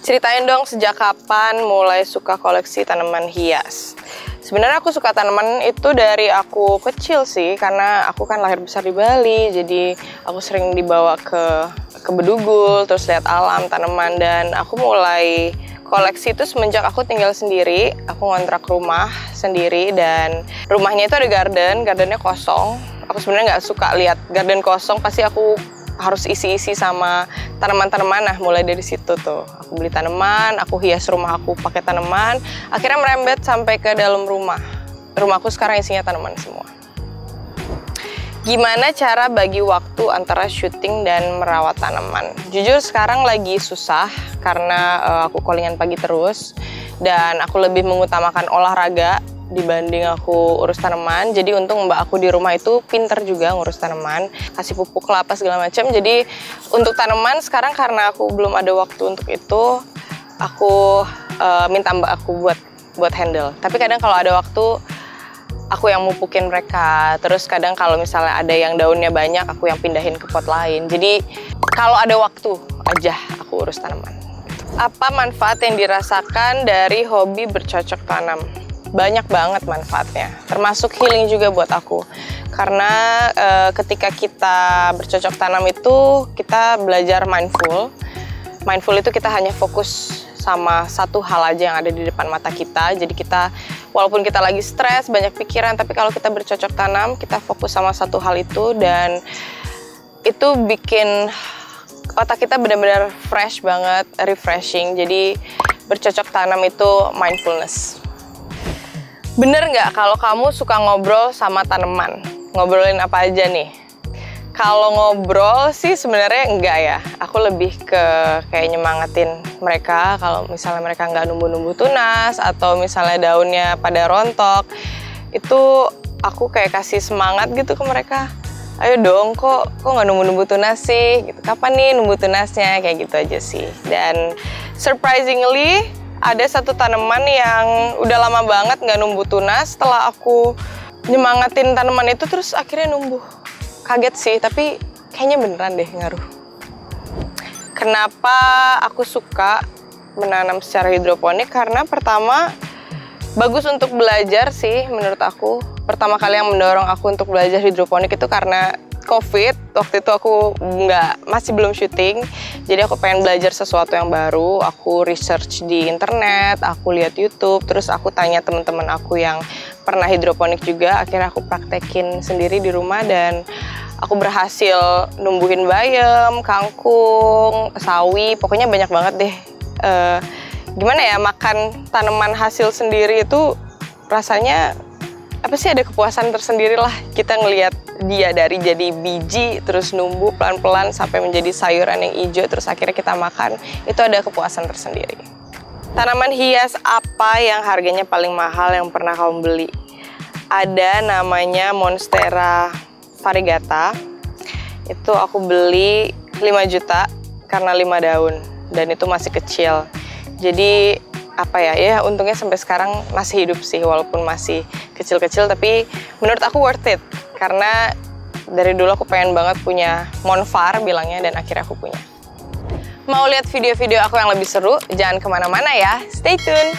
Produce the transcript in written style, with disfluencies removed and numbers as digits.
Ceritain dong sejak kapan mulai suka koleksi tanaman hias. Sebenarnya aku suka tanaman itu dari aku kecil sih, karena aku kan lahir besar di Bali, jadi aku sering dibawa ke Bedugul, terus lihat alam tanaman, dan aku mulai koleksi itu semenjak aku tinggal sendiri. Aku ngontrak rumah sendiri dan rumahnya itu ada gardennya kosong. Aku sebenarnya nggak suka lihat garden kosong, pasti aku harus isi-isi sama tanaman-tanaman. Nah, mulai dari situ tuh aku beli tanaman, aku hias rumah aku pakai tanaman, akhirnya merembet sampai ke dalam rumah. Rumahku sekarang isinya tanaman semua. Gimana cara bagi waktu antara syuting dan merawat tanaman? Jujur sekarang lagi susah karena aku callingan pagi terus dan aku lebih mengutamakan olahraga dibanding aku urus tanaman. Jadi untung mbak aku di rumah itu pinter juga ngurus tanaman, kasih pupuk kelapa segala macam. Jadi untuk tanaman sekarang karena aku belum ada waktu untuk itu, aku minta mbak aku buat handle. Tapi kadang kalau ada waktu, aku yang mupukin mereka. Terus kadang kalau misalnya ada yang daunnya banyak, aku yang pindahin ke pot lain. Jadi kalau ada waktu aja aku urus tanaman. Apa manfaat yang dirasakan dari hobi bercocok tanam? Banyak banget manfaatnya, termasuk healing juga buat aku. Karena ketika kita bercocok tanam itu, kita belajar mindful. Mindful itu kita hanya fokus sama satu hal aja yang ada di depan mata kita. Jadi kita, walaupun kita lagi stres, banyak pikiran, tapi kalau kita bercocok tanam, kita fokus sama satu hal itu, dan itu bikin otak kita benar-benar fresh banget, refreshing. Jadi bercocok tanam itu mindfulness. Bener nggak kalau kamu suka ngobrol sama tanaman? Ngobrolin apa aja nih? Kalau ngobrol sih sebenarnya enggak ya. Aku lebih ke kayak nyemangatin mereka. Kalau misalnya mereka nggak numbuh-numbuh tunas atau misalnya daunnya pada rontok, itu aku kayak kasih semangat gitu ke mereka. Ayo dong, kok nggak numbuh-numbuh tunas sih? Gitu. Kapan nih numbuh tunasnya? Kayak gitu aja sih. Dan surprisingly, ada satu tanaman yang udah lama banget nggak numbuh tunas. Setelah aku nyemangatin tanaman itu, terus akhirnya numbuh. Kaget sih, tapi kayaknya beneran deh ngaruh. Kenapa aku suka menanam secara hidroponik? Karena pertama, bagus untuk belajar sih menurut aku. Pertama kali yang mendorong aku untuk belajar hidroponik itu karena COVID. Waktu itu aku masih belum syuting, jadi aku pengen belajar sesuatu yang baru. Aku research di internet, aku lihat YouTube, terus aku tanya teman-teman aku yang pernah hidroponik juga. Akhirnya aku praktekin sendiri di rumah dan aku berhasil numbuhin bayam, kangkung, sawi, pokoknya banyak banget deh. Gimana ya, makan tanaman hasil sendiri itu rasanya apa sih, ada kepuasan tersendiri lah. Kita ngelihat dia dari jadi biji terus numbuh pelan-pelan sampai menjadi sayuran yang hijau, terus akhirnya kita makan, itu ada kepuasan tersendiri. Tanaman hias apa yang harganya paling mahal yang pernah kamu beli? Ada namanya Monstera variegata. Itu aku beli 5 juta karena 5 daun dan itu masih kecil. Jadi apa ya, untungnya sampai sekarang masih hidup sih, walaupun masih kecil-kecil, tapi menurut aku worth it. Karena dari dulu aku pengen banget punya monvar bilangnya, dan akhirnya aku punya. Mau lihat video-video aku yang lebih seru? Jangan kemana-mana ya, stay tune!